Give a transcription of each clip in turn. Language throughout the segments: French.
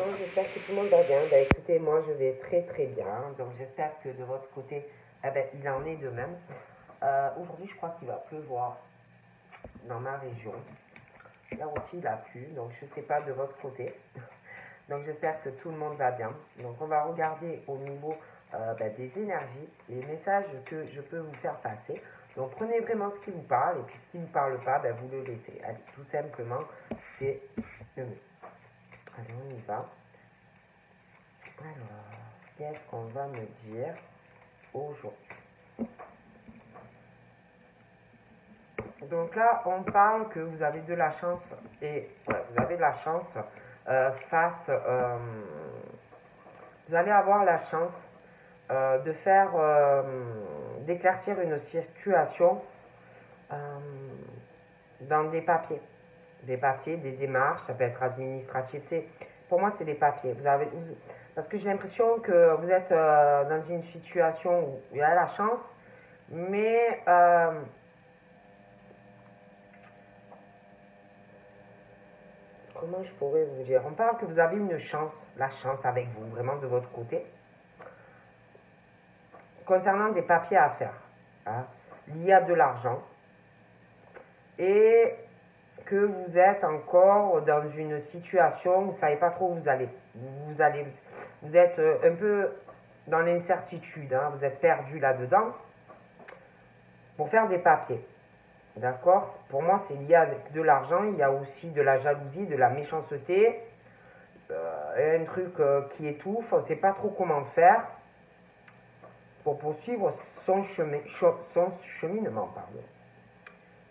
gens, j'espère que tout le monde va bien. Bah écoutez, moi je vais très très bien. Donc j'espère que de votre côté, il en est de même. Aujourd'hui, je crois qu'il va pleuvoir dans ma région. Là aussi, il a plu, donc je ne sais pas de votre côté. Donc j'espère que tout le monde va bien. Donc on va regarder au niveau des énergies, les messages que je peux vous faire passer. Donc prenez vraiment ce qui vous parle, et puis ce qui ne vous parle pas, vous le laissez. Allez, tout simplement, c'est le mieux. Allez, on y va. Alors, qu'est-ce qu'on va me dire aujourd'hui? Donc là, on parle que vous avez de la chance, et vous avez de la chance vous allez avoir la chance de faire, d'éclaircir une situation dans des papiers. Des papiers, des démarches, ça peut être administratif. Pour moi, c'est des papiers. Parce que j'ai l'impression que vous êtes dans une situation où il y a la chance, mais comment je pourrais vous dire? On parle que vous avez une chance, la chance avec vous, vraiment de votre côté, concernant des papiers à faire. Hein. Il y a de l'argent et que vous êtes encore dans une situation où vous ne savez pas trop où vous allez. Vous êtes un peu dans l'incertitude, hein, vous êtes perdu là-dedans pour faire des papiers. D'accord? Pour moi, c'est lié avec de l'argent, il y a aussi de la jalousie, de la méchanceté, un truc qui étouffe, on ne sait pas trop comment faire pour poursuivre son cheminement. Pardon.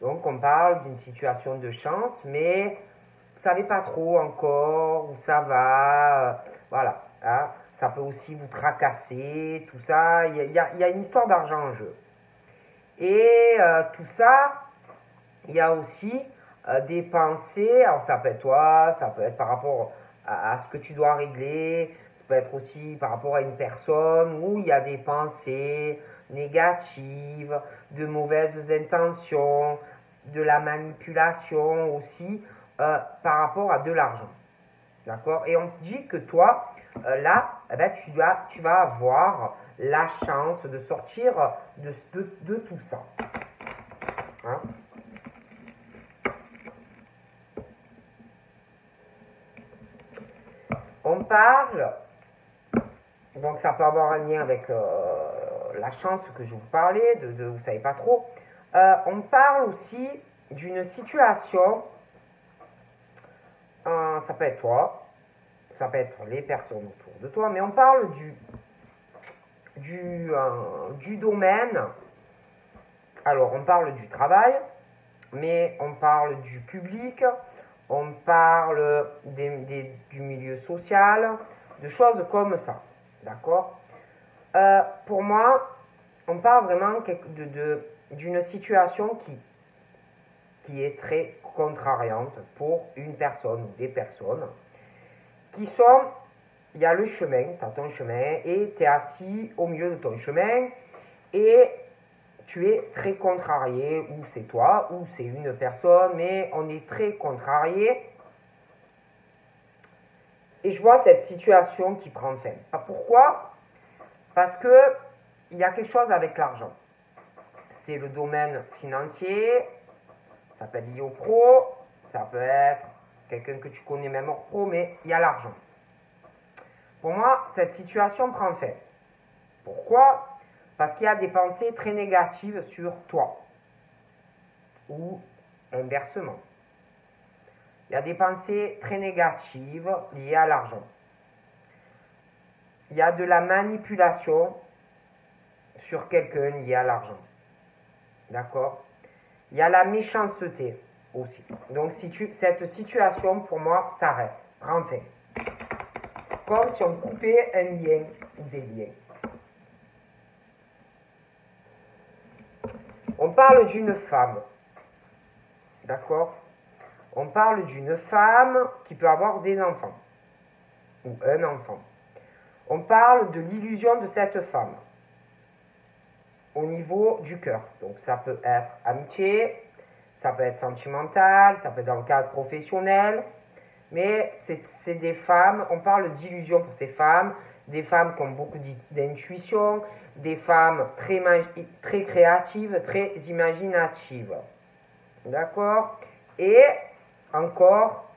Donc, on parle d'une situation de chance, mais vous ne savez pas trop encore où ça va. Voilà. Hein. Ça peut aussi vous tracasser, tout ça. Il y a une histoire d'argent en jeu. Et tout ça, il y a aussi des pensées. Alors, ça peut être toi, ça peut être par rapport à ce que tu dois régler. Ça peut être aussi par rapport à une personne où il y a des pensées négatives, de mauvaises intentions, de la manipulation aussi par rapport à de l'argent. D'accord? Et on te dit que toi, là, tu vas avoir la chance de sortir de tout ça. Hein? On parle, donc ça peut avoir un lien avec la chance que je vous parlais, vous ne savez pas trop. On parle aussi d'une situation, ça peut être toi, ça peut être les personnes autour de toi, mais on parle du domaine. Alors, on parle du travail, mais on parle du public, on parle du milieu social, de choses comme ça. D'accord? Pour moi, on parle vraiment d'une situation qui est très contrariante pour une personne ou des personnes qui sont, il y a le chemin, tu as ton chemin et tu es assis au milieu de ton chemin et tu es très contrarié, ou c'est toi, ou c'est une personne, mais on est très contrarié. Et je vois cette situation qui prend fin. Pourquoi? Parce que il y a quelque chose avec l'argent. C'est le domaine financier, ça peut être lié au pro, ça peut être quelqu'un que tu connais même hors pro, mais il y a l'argent. Pour moi, cette situation prend fin. Pourquoi? Parce qu'il y a des pensées très négatives sur toi. Ou inversement. Il y a des pensées très négatives liées à l'argent. Il y a de la manipulation sur quelqu'un lié à l'argent. D'accord? Il y a la méchanceté aussi. Donc cette situation, pour moi, s'arrête. Prend fin. Comme si on coupait un lien ou des liens. On parle d'une femme. D'accord? On parle d'une femme qui peut avoir des enfants. Ou un enfant. On parle de l'illusion de cette femme. Au niveau du cœur. Donc ça peut être amitié, ça peut être sentimental, ça peut être dans le cadre professionnel. Mais c'est des femmes, on parle d'illusion pour ces femmes, des femmes qui ont beaucoup d'intuition, des femmes très créatives, très imaginatives. D'accord? Et encore,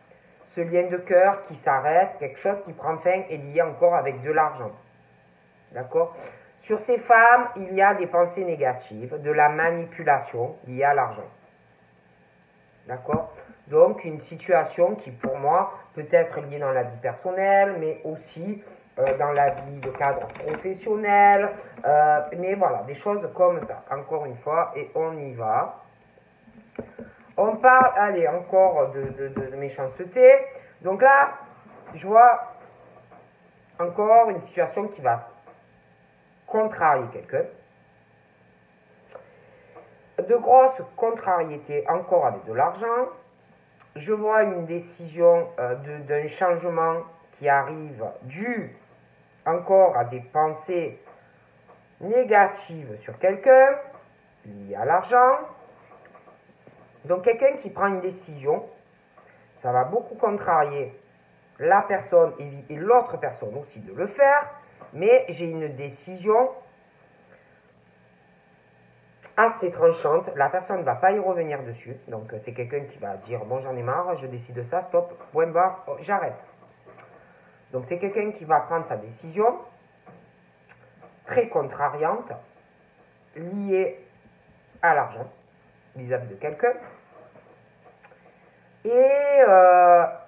ce lien de cœur qui s'arrête, quelque chose qui prend fin est lié encore avec de l'argent. D'accord? Sur ces femmes, il y a des pensées négatives, de la manipulation liée à l'argent. D'accord? Donc, une situation qui, pour moi, peut être liée dans la vie personnelle, mais aussi dans la vie de cadre professionnel. Mais voilà, des choses comme ça, encore une fois, et on y va. On parle, allez, encore de méchanceté. Donc là, je vois encore une situation qui va contrarier quelqu'un. De grosses contrariétés encore avec de l'argent. Je vois une décision d'un changement qui arrive dû encore à des pensées négatives sur quelqu'un, liées à l'argent. Donc quelqu'un qui prend une décision, ça va beaucoup contrarier la personne et l'autre personne aussi de le faire, mais j'ai une décision assez tranchante, la personne ne va pas y revenir dessus, donc c'est quelqu'un qui va dire bon j'en ai marre, je décide de ça, stop, point barre, oh, j'arrête. Donc c'est quelqu'un qui va prendre sa décision, très contrariante, liée à l'argent, vis-à-vis de quelqu'un, et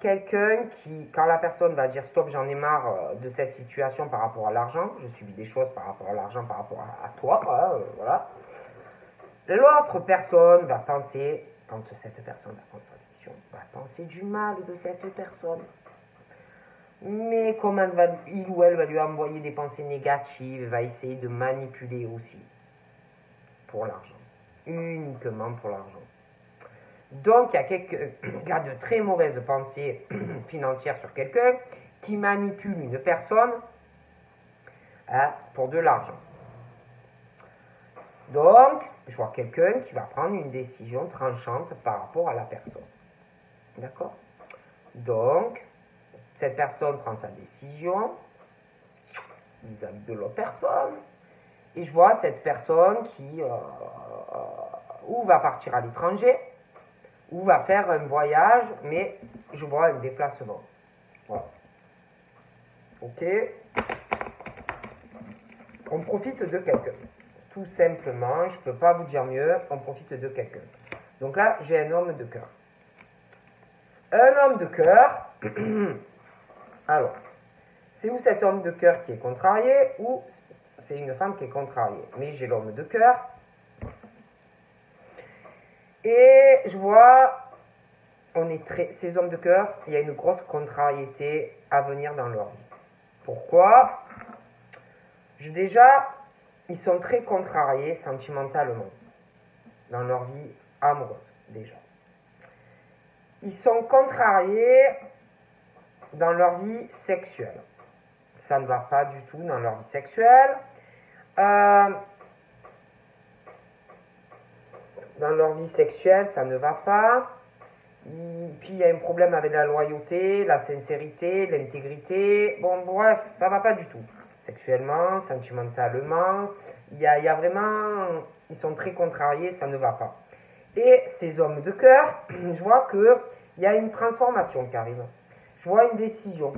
quelqu'un qui, quand la personne va dire stop, j'en ai marre de cette situation par rapport à l'argent, je subis des choses par rapport à l'argent, par rapport à toi, voilà. L'autre personne va penser, quand cette personne va prendre sa décision, va penser du mal de cette personne. Mais comment il ou elle va lui envoyer des pensées négatives, va essayer de manipuler aussi pour l'argent, uniquement pour l'argent. Donc il y a de très mauvaises pensées financières sur quelqu'un qui manipule une personne pour de l'argent. Donc, je vois quelqu'un qui va prendre une décision tranchante par rapport à la personne. D'accord? Donc, cette personne prend sa décision vis-à-vis de l'autre personne. Et je vois cette personne qui ou va partir à l'étranger, ou va faire un voyage, mais je vois un déplacement. Voilà. Ok? On profite de quelqu'un. Tout simplement, je ne peux pas vous dire mieux, on profite de quelqu'un. Donc là, j'ai un homme de cœur. Un homme de cœur, alors, c'est où cet homme de cœur qui est contrarié ou c'est une femme qui est contrariée. Mais j'ai l'homme de cœur. Et je vois, ces hommes de cœur, il y a une grosse contrariété à venir dans leur vie. Pourquoi? Déjà, ils sont très contrariés sentimentalement dans leur vie amoureuse, déjà. Ils sont contrariés dans leur vie sexuelle. Ça ne va pas du tout dans leur vie sexuelle. Dans leur vie sexuelle, ça ne va pas. Puis il y a un problème avec la loyauté, la sincérité, l'intégrité. Bon, bref, ça ne va pas du tout. Sexuellement, sentimentalement, il y a vraiment, ils sont très contrariés, ça ne va pas. Et ces hommes de cœur, je vois qu'il y a une transformation qui arrive. Je vois une décision.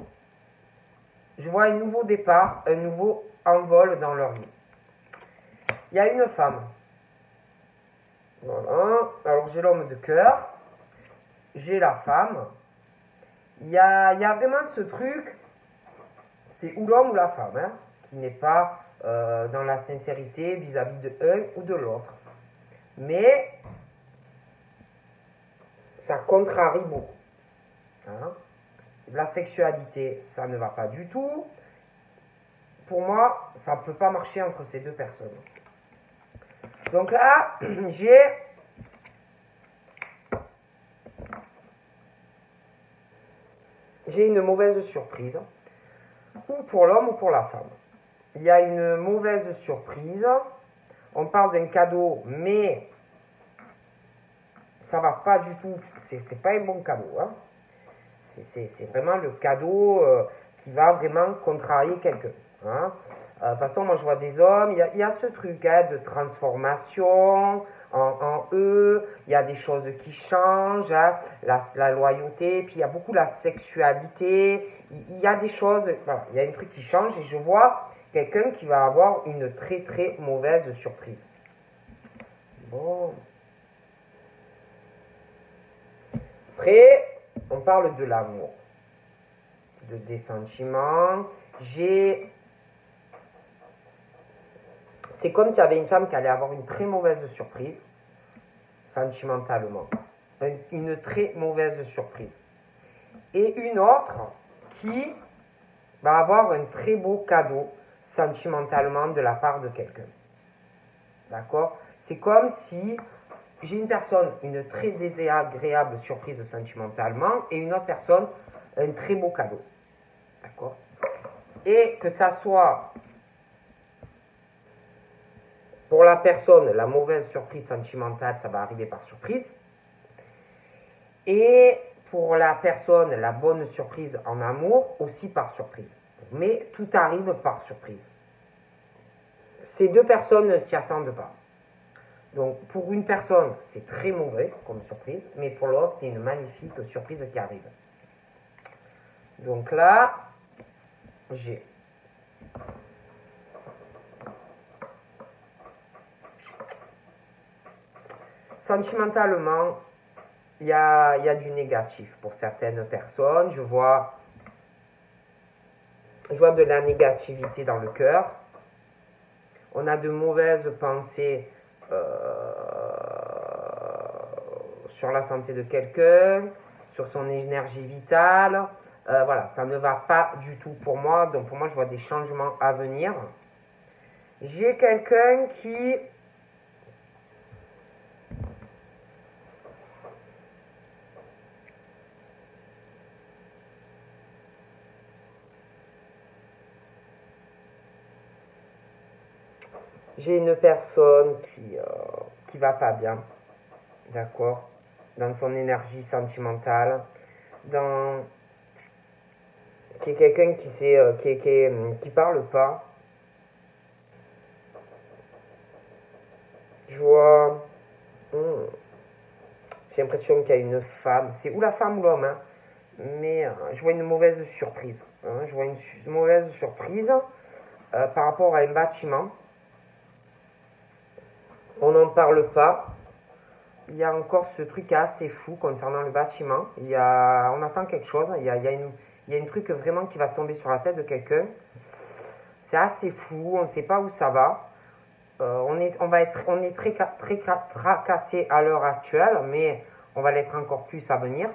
Je vois un nouveau départ, un nouveau envol dans leur vie. Il y a une femme. Voilà. Alors j'ai l'homme de cœur, j'ai la femme. Il y a vraiment ce truc, c'est ou l'homme ou la femme, hein, qui n'est pas dans la sincérité vis-à-vis de l'un ou de l'autre. Mais ça contrarie beaucoup. Hein. La sexualité, ça ne va pas du tout. Pour moi, ça ne peut pas marcher entre ces deux personnes. Donc là, j'ai une mauvaise surprise, ou pour l'homme ou pour la femme. Il y a une mauvaise surprise. On parle d'un cadeau, mais ça va pas du tout. C'est pas un bon cadeau. Hein. C'est vraiment le cadeau qui va vraiment contrarier quelqu'un. Hein. De toute façon, moi je vois des hommes, il y a ce truc hein, de transformation en eux, il y a des choses qui changent, hein, la loyauté, puis il y a beaucoup la sexualité, il y a des choses, voilà, il y a un truc qui change et je vois quelqu'un qui va avoir une très très mauvaise surprise. Bon. Après, on parle de l'amour, des sentiments. C'est comme s'il y avait une femme qui allait avoir une très mauvaise surprise, sentimentalement. Une très mauvaise surprise. Et une autre qui va avoir un très beau cadeau, sentimentalement, de la part de quelqu'un. D'accord? C'est comme si j'ai une personne, une très désagréable surprise sentimentalement, et une autre personne, un très beau cadeau. D'accord? Et que ça soit pour la personne, la mauvaise surprise sentimentale, ça va arriver par surprise. Et pour la personne, la bonne surprise en amour, aussi par surprise. Mais tout arrive par surprise. Ces deux personnes ne s'y attendent pas. Donc pour une personne, c'est très mauvais comme surprise, mais pour l'autre, c'est une magnifique surprise qui arrive. Donc là, j'ai sentimentalement, il y a du négatif pour certaines personnes. Je vois de la négativité dans le cœur. On a de mauvaises pensées sur la santé de quelqu'un, sur son énergie vitale. Voilà, ça ne va pas du tout pour moi. Donc pour moi, je vois des changements à venir. J'ai quelqu'un qui... J'ai une personne qui va pas bien, d'accord, dans son énergie sentimentale, qui est quelqu'un qui parle pas. Je vois, j'ai l'impression qu'il y a une femme, c'est ou la femme ou l'homme, hein, mais je vois une mauvaise surprise. Hein, je vois une mauvaise surprise par rapport à un bâtiment. On n'en parle pas. Il y a encore ce truc assez fou concernant le bâtiment. On attend quelque chose. Il y a une truc vraiment qui va tomber sur la tête de quelqu'un. C'est assez fou. On ne sait pas où ça va. On est très tracassé à l'heure actuelle, mais on va l'être encore plus à venir.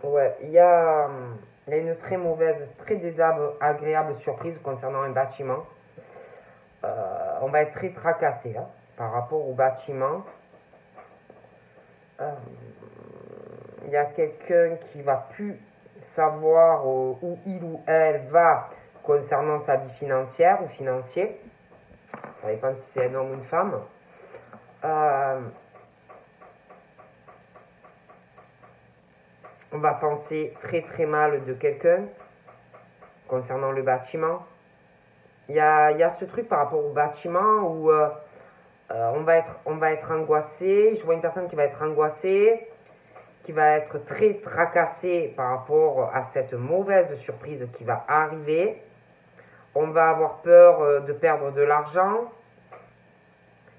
Ouais, il y a une très mauvaise, très désagréable surprise concernant un bâtiment. On va être très tracassé hein, par rapport au bâtiment. Il y a quelqu'un qui va plus savoir où il ou elle va concernant sa vie financière ou financier. Ça dépend si c'est un homme ou une femme. On va penser très très mal de quelqu'un concernant le bâtiment. Il y a ce truc par rapport au bâtiment où on va être angoissé. Je vois une personne qui va être angoissée, qui va être très tracassée par rapport à cette mauvaise surprise qui va arriver. On va avoir peur de perdre de l'argent.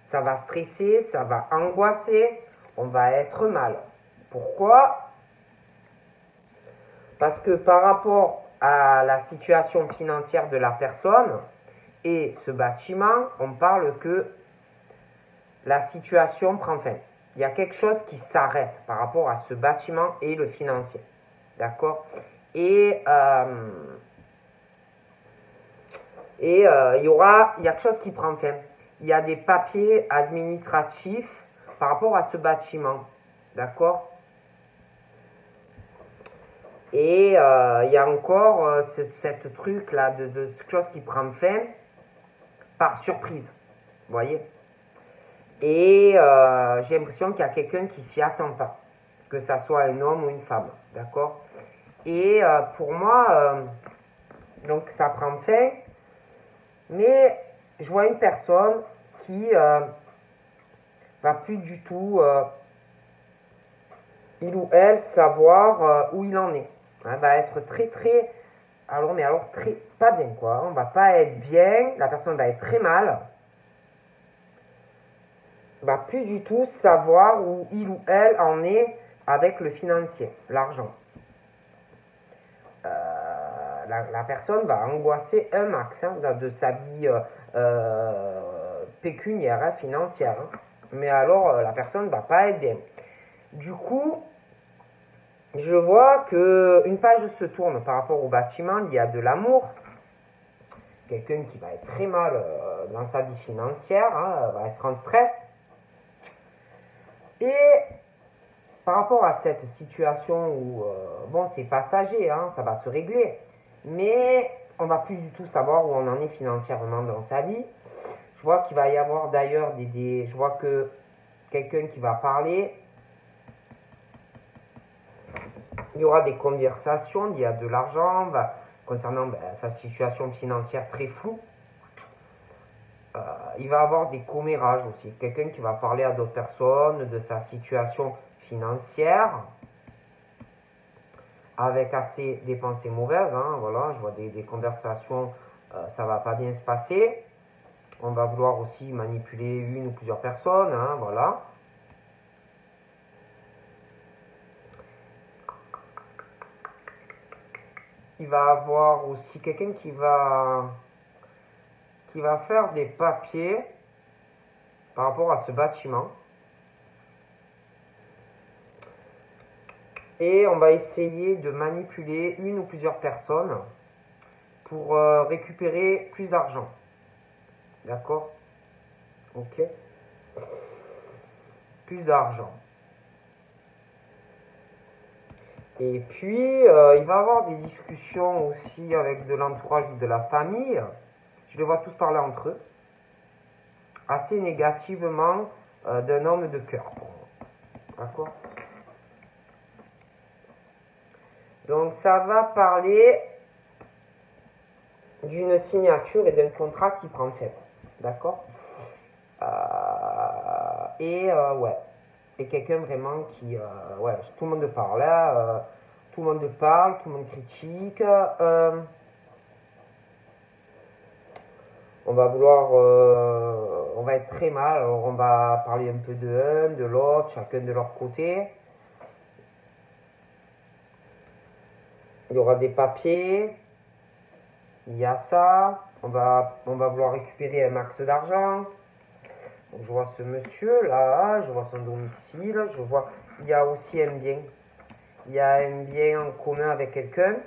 Ça va stresser, ça va angoisser. On va être mal. Pourquoi ? Parce que par rapport à la situation financière de la personne et ce bâtiment, on parle que la situation prend fin. Il y a quelque chose qui s'arrête par rapport à ce bâtiment et le financier. D'accord ? Et il y a quelque chose qui prend fin. Il y a des papiers administratifs par rapport à ce bâtiment. D'accord ? Et il y a encore cette truc-là de quelque chose qui prend fin par surprise. Vous voyez ? Et j'ai l'impression qu'il y a quelqu'un qui s'y attend pas, que ça soit un homme ou une femme, d'accord? Et pour moi, donc ça prend fin, mais je vois une personne qui va plus du tout, il ou elle, savoir où il en est. Hein, va être très très, alors mais alors très, pas bien quoi, on va pas être bien, la personne va être très mal, va plus du tout savoir où il ou elle en est avec le financier, l'argent. La personne va angoisser un max hein, de sa vie pécuniaire, hein, financière. Hein. Mais alors, la personne ne va pas être bien. Du coup, je vois qu'une page se tourne par rapport au bâtiment. Il y a de l'amour. Quelqu'un qui va être très mal dans sa vie financière, hein, va être en stress. Et par rapport à cette situation où, bon, c'est passager, hein, ça va se régler, mais on va plus du tout savoir où on en est financièrement dans sa vie. Je vois qu'il va y avoir d'ailleurs je vois que quelqu'un qui va parler, il y aura des conversations, il y a de l'argent, concernant sa situation financière très floue. Il va avoir des commérages aussi, quelqu'un qui va parler à d'autres personnes de sa situation financière, avec assez des pensées mauvaises, hein, voilà, je vois des conversations, ça va pas bien se passer. On va vouloir aussi manipuler une ou plusieurs personnes, hein, voilà. Il va avoir aussi quelqu'un qui va faire des papiers par rapport à ce bâtiment. Et on va essayer de manipuler une ou plusieurs personnes pour récupérer plus d'argent. D'accord? Ok. Plus d'argent. Et puis, il va y avoir des discussions aussi avec de l'entourage de la famille. Je les vois tous parler entre eux. Assez négativement d'un homme de cœur. D'accord? Donc, ça va parler d'une signature et d'un contrat qui prend fin. D'accord? Ouais. Et quelqu'un vraiment qui... ouais, tout le monde parle. Hein, tout le monde parle, tout le monde critique. On va vouloir... on va être très mal. Alors, on va parler un peu de l'un, de l'autre, chacun de leur côté. Il y aura des papiers. Il y a ça. On va vouloir récupérer un max d'argent. Donc, je vois ce monsieur là, je vois son domicile, je vois, il y a aussi un bien. Il y a un bien en commun avec quelqu'un,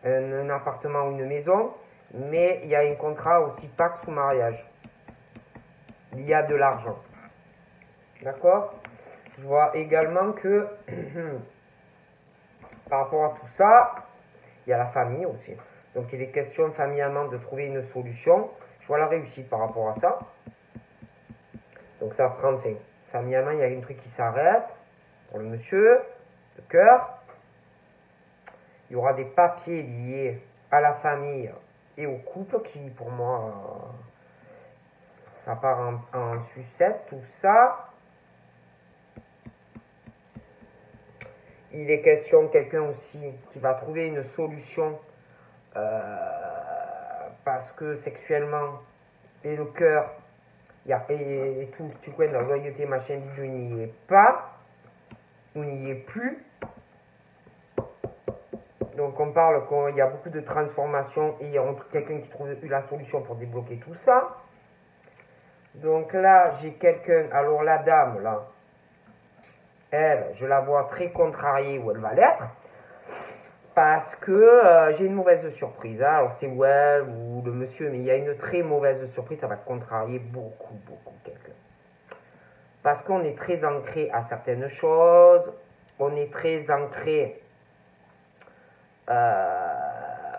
un appartement ou une maison, mais il y a un contrat aussi Pax ou mariage. Il y a de l'argent. D'accord? Je vois également que par rapport à tout ça, il y a la famille aussi. Donc il est question familialement de trouver une solution. Je vois la réussite par rapport à ça. Donc ça prend fin. Familialement, il y a un truc qui s'arrête pour le monsieur, le cœur. Il y aura des papiers liés à la famille et au couple qui, pour moi, ça part en sucette, tout ça. Il est question de quelqu'un aussi qui va trouver une solution parce que sexuellement, et le cœur, et tout, tu connais, la loyauté, machin, je n'y est pas, ou n'y est plus. Donc on parle qu'il y a beaucoup de transformations et il y a quelqu'un qui trouve la solution pour débloquer tout ça. Donc là, j'ai quelqu'un, alors la dame, là, elle, je la vois très contrariée où elle va l'être, parce que j'ai une mauvaise surprise. Hein. Alors c'est elle ou le monsieur, mais il y a une très mauvaise surprise, ça va contrarier beaucoup quelqu'un. Parce qu'on est très ancré à certaines choses, on est très ancré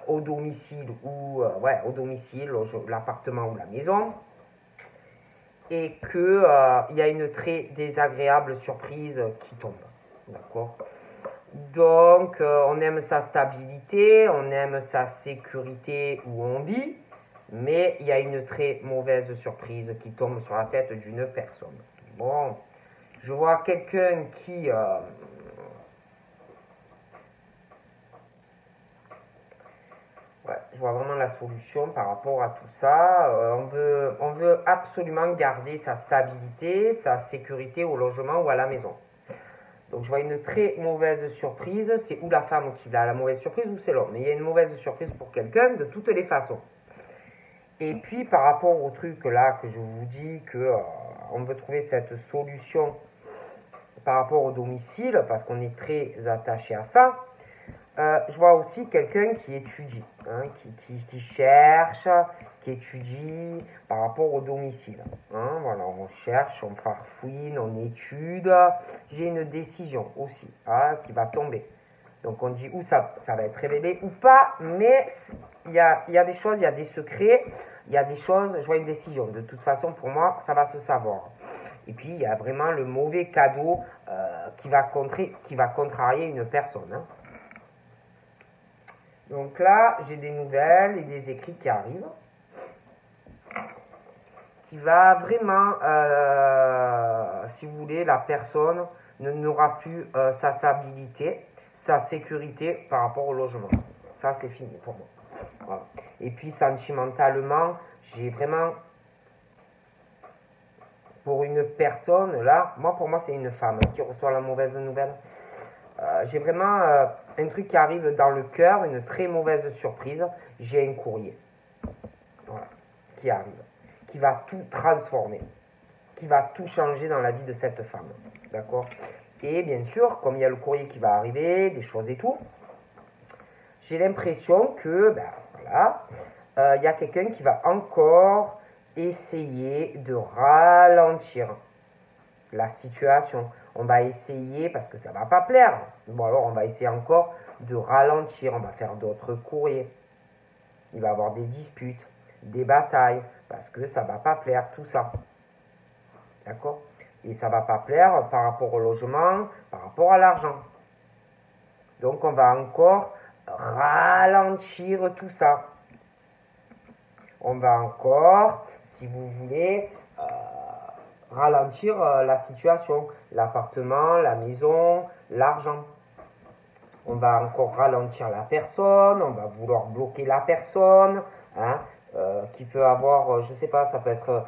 au domicile ou, ouais, au domicile, l'appartement ou la maison. et que il y a une très désagréable surprise qui tombe. D'accord? Donc, on aime sa stabilité, on aime sa sécurité où on vit, mais il y a une très mauvaise surprise qui tombe sur la tête d'une personne. Bon, je vois quelqu'un qui... ouais, je vois vraiment la solution par rapport à tout ça. On veut absolument garder sa stabilité, sa sécurité au logement ou à la maison. Donc je vois une très mauvaise surprise, c'est ou la femme qui a la mauvaise surprise ou c'est l'homme. Mais il y a une mauvaise surprise pour quelqu'un de toutes les façons. Et puis par rapport au truc là que je vous dis que on veut trouver cette solution par rapport au domicile parce qu'on est très attaché à ça. Je vois aussi quelqu'un qui étudie, hein, qui cherche, qui étudie par rapport au domicile. Hein, voilà, on cherche, on farfouine, on étude. J'ai une décision aussi hein, qui va tomber. Donc on dit où ça va être révélé ou pas, mais il y a des choses, il y a des secrets, il y a des choses, je vois une décision. De toute façon, pour moi, ça va se savoir. Et puis, il y a vraiment le mauvais cadeau qui va contrarier une personne. Hein. Donc là, j'ai des nouvelles et des écrits qui arrivent. Qui va vraiment, si vous voulez, la personne n'aura plus sa stabilité, sa sécurité par rapport au logement. Ça, c'est fini pour moi. Voilà. Et puis, sentimentalement, j'ai vraiment, pour une personne, là, pour moi, c'est une femme qui reçoit la mauvaise nouvelle. J'ai vraiment un truc qui arrive dans le cœur, une très mauvaise surprise. J'ai un courrier voilà, qui arrive, qui va tout transformer, qui va tout changer dans la vie de cette femme. D'accord? Et bien sûr, comme il y a le courrier qui va arriver, des choses et tout, j'ai l'impression que, ben voilà, il y a quelqu'un qui va encore essayer de ralentir la situation. On va essayer, parce que ça ne va pas plaire, bon alors on va essayer encore de ralentir, on va faire d'autres courriers. Il va y avoir des disputes, des batailles, parce que ça ne va pas plaire, tout ça. D'accord? Et ça ne va pas plaire par rapport au logement, par rapport à l'argent. Donc on va encore ralentir tout ça. On va encore, si vous voulez, ralentir la situation, l'appartement, la maison, l'argent. On va encore ralentir la personne, on va vouloir bloquer la personne, hein, qui peut avoir, je sais pas, ça peut être,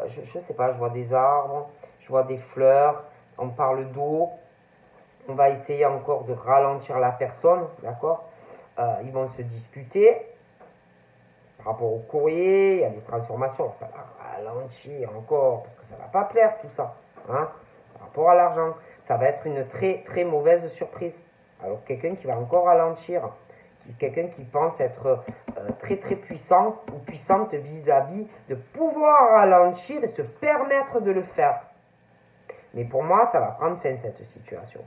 je sais pas, je vois des arbres, je vois des fleurs, on parle d'eau, on va essayer encore de ralentir la personne, d'accord? Ils vont se disputer. Par rapport au courrier, il y a des transformations, ça va ralentir encore, parce que ça ne va pas plaire tout ça. Hein. Par rapport à l'argent, ça va être une très très mauvaise surprise. Alors quelqu'un qui va encore ralentir, quelqu'un qui pense être très très puissant ou puissante vis-à-vis de pouvoir ralentir et se permettre de le faire. Mais pour moi, ça va prendre fin cette situation.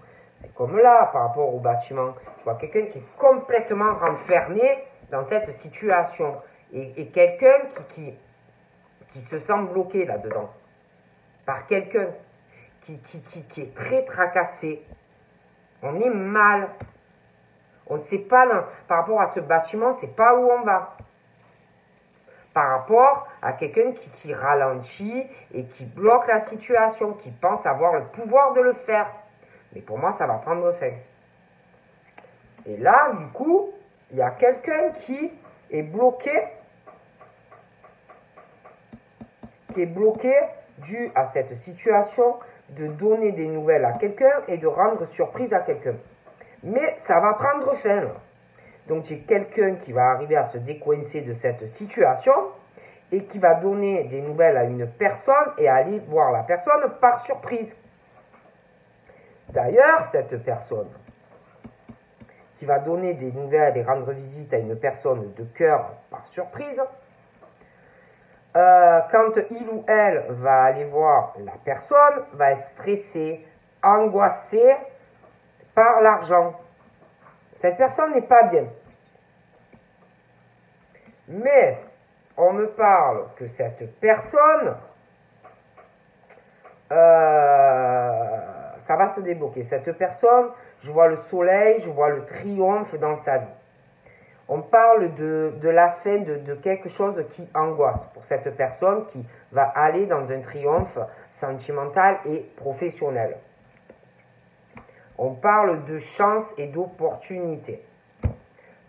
Et comme là, par rapport au bâtiment, je vois quelqu'un qui est complètement renfermé dans cette situation. Et quelqu'un qui se sent bloqué là-dedans, par quelqu'un qui est très tracassé, on est mal, on ne sait pas, par rapport à ce bâtiment, on ne sait pas où on va. Par rapport à quelqu'un qui ralentit et qui bloque la situation, qui pense avoir le pouvoir de le faire. Mais pour moi, ça va prendre fin. Et là, du coup, il y a quelqu'un qui est bloqué dû à cette situation de donner des nouvelles à quelqu'un et de rendre surprise à quelqu'un. Mais ça va prendre fin. Donc j'ai quelqu'un qui va arriver à se décoincer de cette situation et qui va donner des nouvelles à une personne et aller voir la personne par surprise. D'ailleurs, cette personne qui va donner des nouvelles et rendre visite à une personne de cœur par surprise, quand il ou elle va aller voir la personne, va être stressé, angoissé par l'argent. Cette personne n'est pas bien. Mais on me parle que cette personne ça va se débloquer. Cette personne, je vois le soleil, je vois le triomphe dans sa vie. On parle de la fin de quelque chose qui angoisse pour cette personne qui va aller dans un triomphe sentimental et professionnel. On parle de chance et d'opportunité.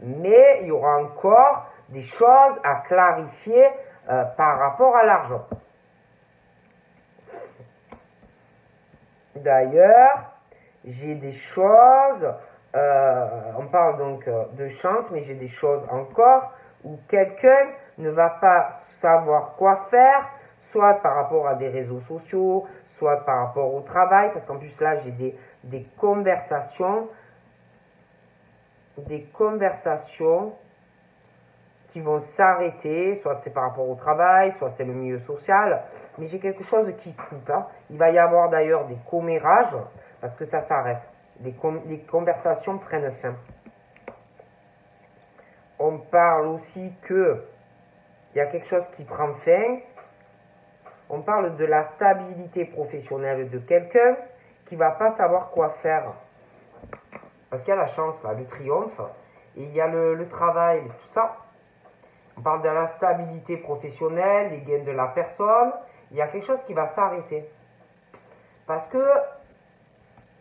Mais il y aura encore des choses à clarifier par rapport à l'argent. D'ailleurs, j'ai des choses, on parle donc de chance, mais j'ai des choses encore où quelqu'un ne va pas savoir quoi faire, soit par rapport à des réseaux sociaux, soit par rapport au travail, parce qu'en plus là j'ai des conversations qui vont s'arrêter, soit c'est par rapport au travail, soit c'est le milieu social, mais j'ai quelque chose qui coupe. Hein. Il va y avoir d'ailleurs des commérages, parce que ça s'arrête. Les conversations prennent fin. On parle aussi que il y a quelque chose qui prend fin. On parle de la stabilité professionnelle de quelqu'un qui ne va pas savoir quoi faire. Parce qu'il y a la chance, là, le triomphe, et il y a le travail, tout ça. On parle de la stabilité professionnelle, les gains de la personne. Il y a quelque chose qui va s'arrêter. Parce que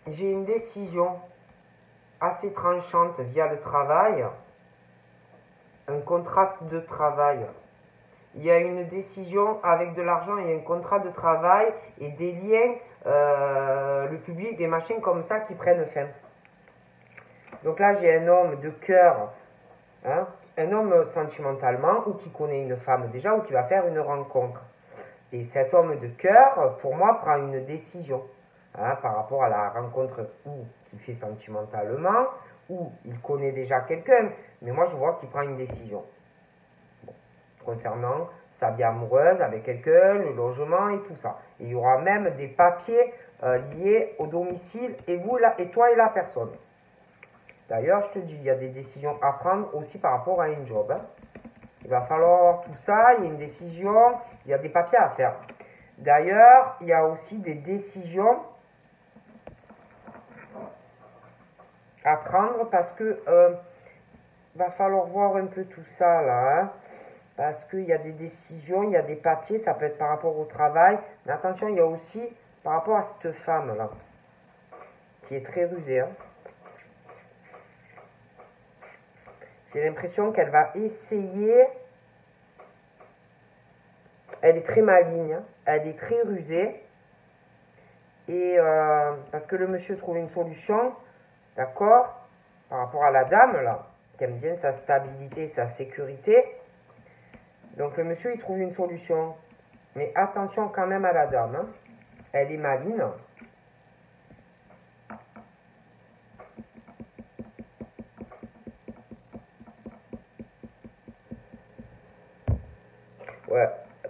j'ai une décision assez tranchante via le travail, un contrat de travail. Il y a une décision avec de l'argent et un contrat de travail et des liens, le public, des machines comme ça qui prennent fin. Donc là, j'ai un homme de cœur, hein, un homme sentimentalement, ou qui connaît une femme déjà, ou qui va faire une rencontre. Et cet homme de cœur, pour moi, prend une décision par rapport à la rencontre ou qu'il fait sentimentalement, ou il connaît déjà quelqu'un, mais moi je vois qu'il prend une décision. Bon. Concernant sa vie amoureuse avec quelqu'un, le logement et tout ça. Et il y aura même des papiers liés au domicile et vous et toi et la personne. D'ailleurs, je te dis, il y a des décisions à prendre aussi par rapport à un job. Hein. Il va falloir tout ça, il y a une décision, il y a des papiers à faire. D'ailleurs, il y a aussi des décisions à prendre parce que va falloir voir un peu tout ça là. Hein, parce qu'il y a des décisions, il y a des papiers, ça peut être par rapport au travail. Mais attention, il y a aussi par rapport à cette femme là, qui est très rusée. Hein. J'ai l'impression qu'elle va essayer. Elle est très maligne, hein. Elle est très rusée. Et parce que le monsieur trouve une solution, d'accord, par rapport à la dame, là, qui aime bien sa stabilité, sa sécurité. Donc le monsieur, il trouve une solution. Mais attention quand même à la dame. Hein. Elle est maligne. Ouais,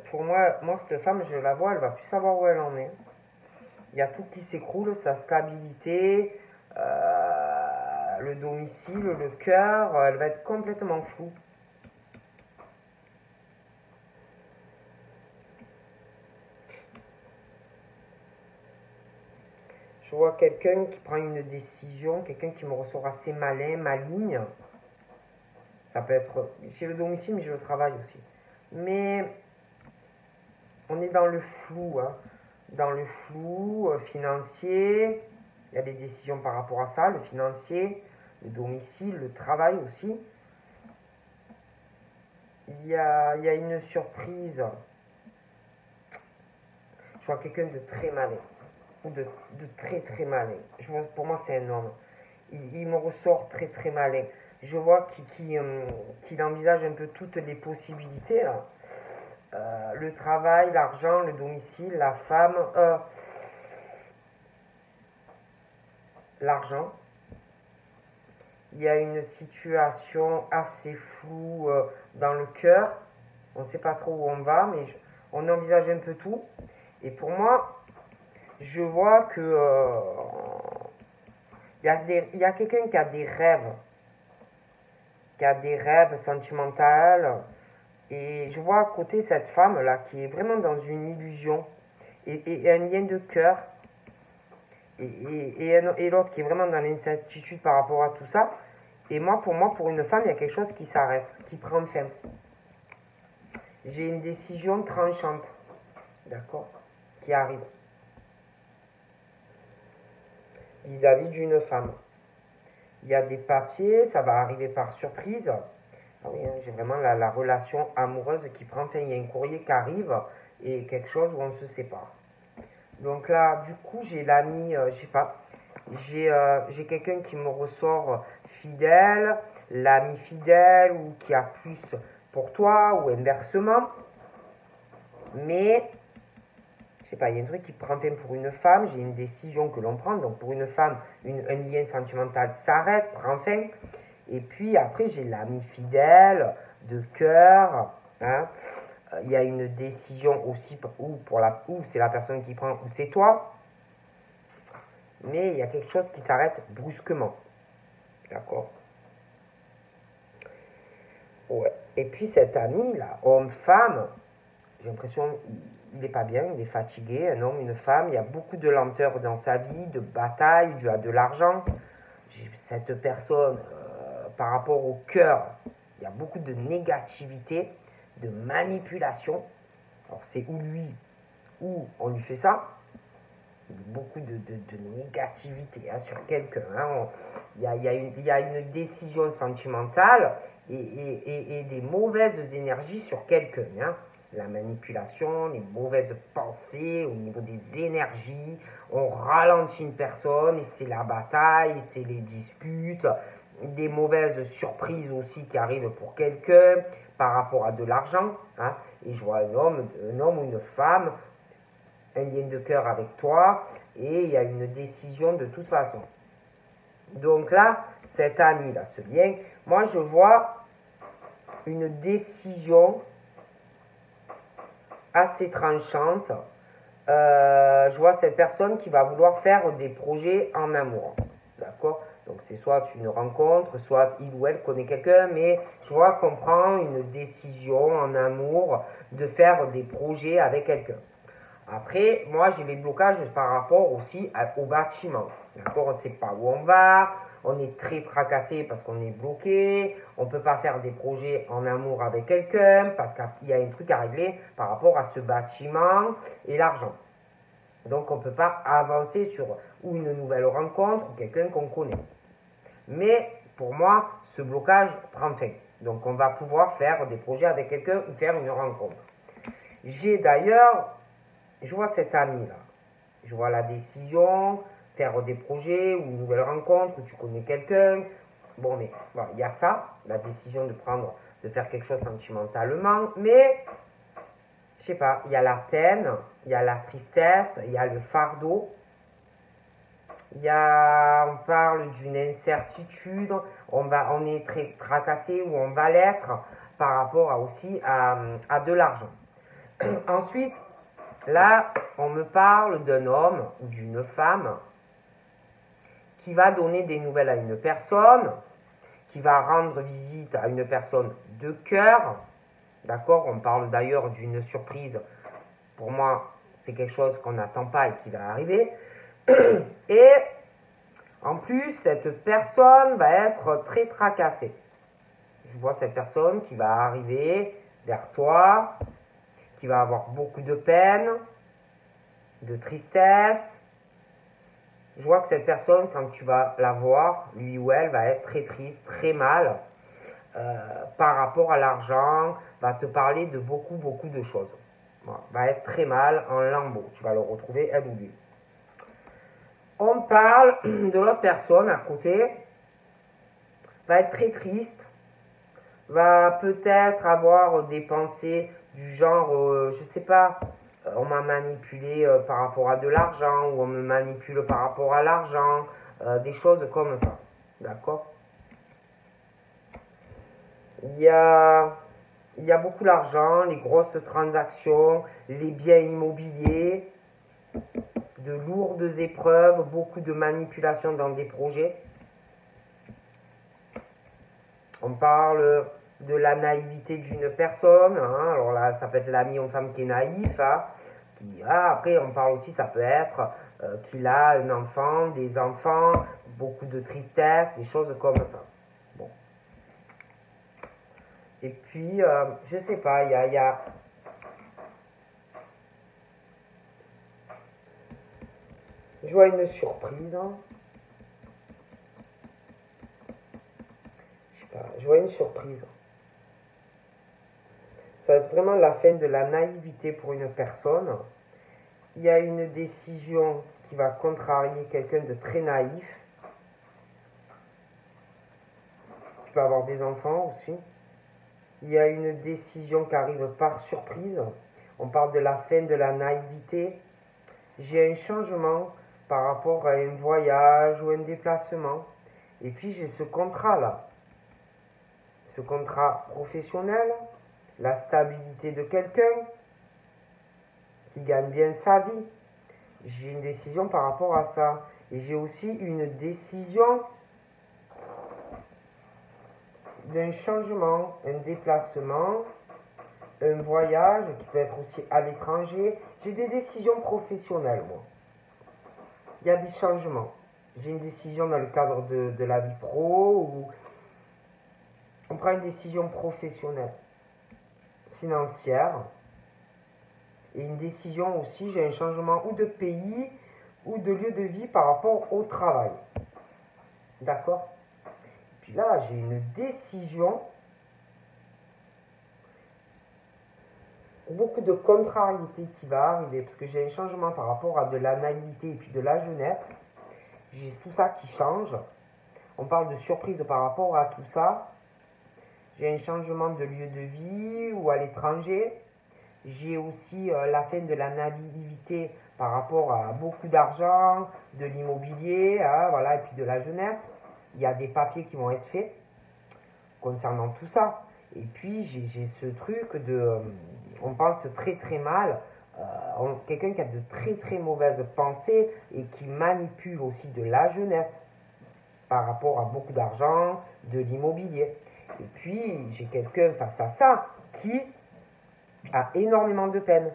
pour moi, cette femme, je la vois, elle va plus savoir où elle en est. Il y a tout qui s'écroule, sa stabilité, le domicile, le cœur, elle va être complètement floue. Je vois quelqu'un qui prend une décision, quelqu'un qui me ressort assez malin, maligne. Ça peut être chez le domicile, mais chez le travail aussi. Mais on est dans le flou, hein. Dans le flou financier. Il y a des décisions par rapport à ça, le financier, le domicile, le travail aussi. Il y a une surprise. Je vois quelqu'un de très malin. Ou de très très malin. Pour moi, c'est un homme. Il me ressort très très malin. Je vois qu'il envisage un peu toutes les possibilités. Là. Le travail, l'argent, le domicile, la femme. L'argent. Il y a une situation assez floue dans le cœur. On ne sait pas trop où on va, mais on envisage un peu tout. Et pour moi, je vois que il y a quelqu'un qui a des rêves sentimentaux. Et je vois à côté cette femme là qui est vraiment dans une illusion. et un lien de cœur. Et l'autre qui est vraiment dans l'incertitude par rapport à tout ça. Et moi, pour une femme, il y a quelque chose qui s'arrête, qui prend fin. J'ai une décision tranchante, d'accord, qui arrive vis-à-vis d'une femme. Il y a des papiers, ça va arriver par surprise. Ah oui, hein, j'ai vraiment la relation amoureuse qui prend fin. Il y a un courrier qui arrive et quelque chose où on se sépare. Donc là, du coup, j'ai l'ami, je sais pas, j'ai quelqu'un qui me ressort fidèle, l'ami fidèle ou qui a plus pour toi ou inversement. Mais, je sais pas, il y a un truc qui prend fin pour une femme, j'ai une décision que l'on prend. Donc pour une femme, un lien sentimental s'arrête, prend fin. Et puis après, j'ai l'ami fidèle, de cœur, hein. Il y a une décision aussi ou c'est la personne qui prend ou c'est toi. Mais il y a quelque chose qui s'arrête brusquement. D'accord? Ouais. Et puis cet ami là, homme-femme, j'ai l'impression il n'est pas bien, il est fatigué, un homme, une femme, il y a beaucoup de lenteur dans sa vie, de bataille, dû à de l'argent. Cette personne, par rapport au cœur, il y a beaucoup de négativité, de manipulation. Alors c'est ou lui, ou on lui fait ça. Beaucoup de négativité hein, sur quelqu'un. Hein. Il y a une décision sentimentale et des mauvaises énergies sur quelqu'un. Hein. La manipulation, les mauvaises pensées au niveau des énergies. On ralentit une personne et c'est la bataille, c'est les disputes. Des mauvaises surprises aussi qui arrivent pour quelqu'un par rapport à de l'argent. Hein. Et je vois un homme ou une femme, un lien de cœur avec toi, et il y a une décision de toute façon. Donc là, cet ami-là, ce lien, moi je vois une décision assez tranchante. Je vois cette personne qui va vouloir faire des projets en amour. D'accord? Donc c'est soit une rencontre, soit il ou elle connaît quelqu'un, mais je vois qu'on prend une décision en amour de faire des projets avec quelqu'un. Après, moi, j'ai les blocages par rapport aussi au bâtiment. D'accord? On ne sait pas où on va, on est très tracassé parce qu'on est bloqué, on ne peut pas faire des projets en amour avec quelqu'un parce qu'il y a un truc à régler par rapport à ce bâtiment et l'argent. Donc, on ne peut pas avancer sur ou une nouvelle rencontre ou quelqu'un qu'on connaît. Mais, pour moi, ce blocage prend fin. Donc, on va pouvoir faire des projets avec quelqu'un ou faire une rencontre. J'ai d'ailleurs... Je vois cet ami-là. Je vois la décision, faire des projets ou une nouvelle rencontre où tu connais quelqu'un. Bon, mais voilà, il y a ça, la décision de faire quelque chose sentimentalement. Mais, je sais pas, il y a la peine, il y a la tristesse, il y a le fardeau. On parle d'une incertitude, on est très tracassé ou on va l'être par rapport aussi à de l'argent. Ensuite, là, on me parle d'un homme ou d'une femme qui va donner des nouvelles à une personne, qui va rendre visite à une personne de cœur. D'accord? On parle d'ailleurs d'une surprise. Pour moi, c'est quelque chose qu'on n'attend pas et qui va arriver. Et en plus, cette personne va être très tracassée. Je vois cette personne qui va arriver vers toi, qui va avoir beaucoup de peine, de tristesse. Je vois que cette personne, quand tu vas la voir, lui ou elle va être très triste, très mal par rapport à l'argent, va te parler de beaucoup de choses. Voilà, va être très mal, en lambeaux. Tu vas le retrouver, elle ou lui. On parle de l'autre personne à côté, va être très triste, va peut-être avoir des pensées du genre, je sais pas, on m'a manipulé par rapport à de l'argent, ou on me manipule par rapport à l'argent, des choses comme ça. D'accord? Il y a beaucoup d'argent, les grosses transactions, les biens immobiliers, de lourdes épreuves, beaucoup de manipulations dans des projets. On parle de la naïveté d'une personne, hein. Alors là, ça peut être l'ami ou femme qui est naïf, hein. Après, on parle aussi, ça peut être qu'il a un enfant, des enfants, beaucoup de tristesse, des choses comme ça. Bon. Et puis, je sais pas, je vois une surprise. Hein. Je sais pas, je vois une surprise. Ça va être vraiment la fin de la naïveté pour une personne. Il y a une décision qui va contrarier quelqu'un de très naïf. Tu peux avoir des enfants aussi. Il y a une décision qui arrive par surprise. On parle de la fin de la naïveté. J'ai un changement par rapport à un voyage ou un déplacement. Et puis j'ai ce contrat-là. Ce contrat professionnel, la stabilité de quelqu'un qui gagne bien sa vie. J'ai une décision par rapport à ça. Et j'ai aussi une décision d'un changement, un déplacement, un voyage qui peut être aussi à l'étranger. J'ai des décisions professionnelles, moi. Il y a des changements. J'ai une décision dans le cadre de la vie pro ou on prend une décision professionnelle, financière. Et une décision aussi, j'ai un changement ou de pays ou de lieu de vie par rapport au travail. D'accord? Puis là, j'ai une décision, beaucoup de contrariété qui va arriver, parce que j'ai un changement par rapport à de la naïveté et puis de la jeunesse. J'ai tout ça qui change. On parle de surprise par rapport à tout ça. J'ai un changement de lieu de vie ou à l'étranger. J'ai aussi la fin de la naïveté par rapport à beaucoup d'argent, de l'immobilier, hein, voilà, et puis de la jeunesse. Il y a des papiers qui vont être faits concernant tout ça. Et puis j'ai ce truc de, on pense très très mal, quelqu'un qui a de très très mauvaises pensées et qui manipule aussi de la jeunesse par rapport à beaucoup d'argent, de l'immobilier. Et puis j'ai quelqu'un face à ça qui a énormément de peine,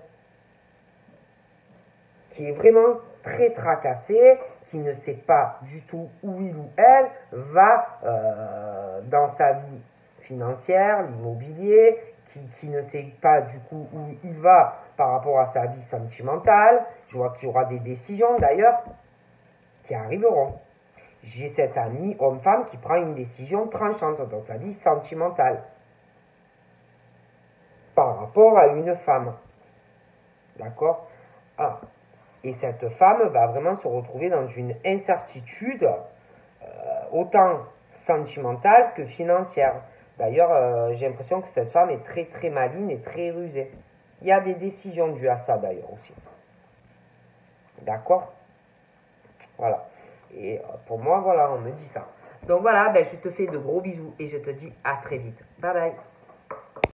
qui est vraiment très tracassé, qui ne sait pas du tout où il ou elle va dans sa vie financière, l'immobilier, qui ne sait pas du coup où il va par rapport à sa vie sentimentale. Je vois qu'il y aura des décisions d'ailleurs qui arriveront. J'ai cet ami homme-femme qui prend une décision tranchante dans sa vie sentimentale par rapport à une femme. D'accord? Ah. Et cette femme va vraiment se retrouver dans une incertitude autant sentimentale que financière. D'ailleurs, j'ai l'impression que cette femme est très très maligne et très rusée. Il y a des décisions dues à ça d'ailleurs aussi. D'accord? Voilà. Et pour moi, voilà, on me dit ça. Donc voilà, je te fais de gros bisous et je te dis à très vite. Bye bye.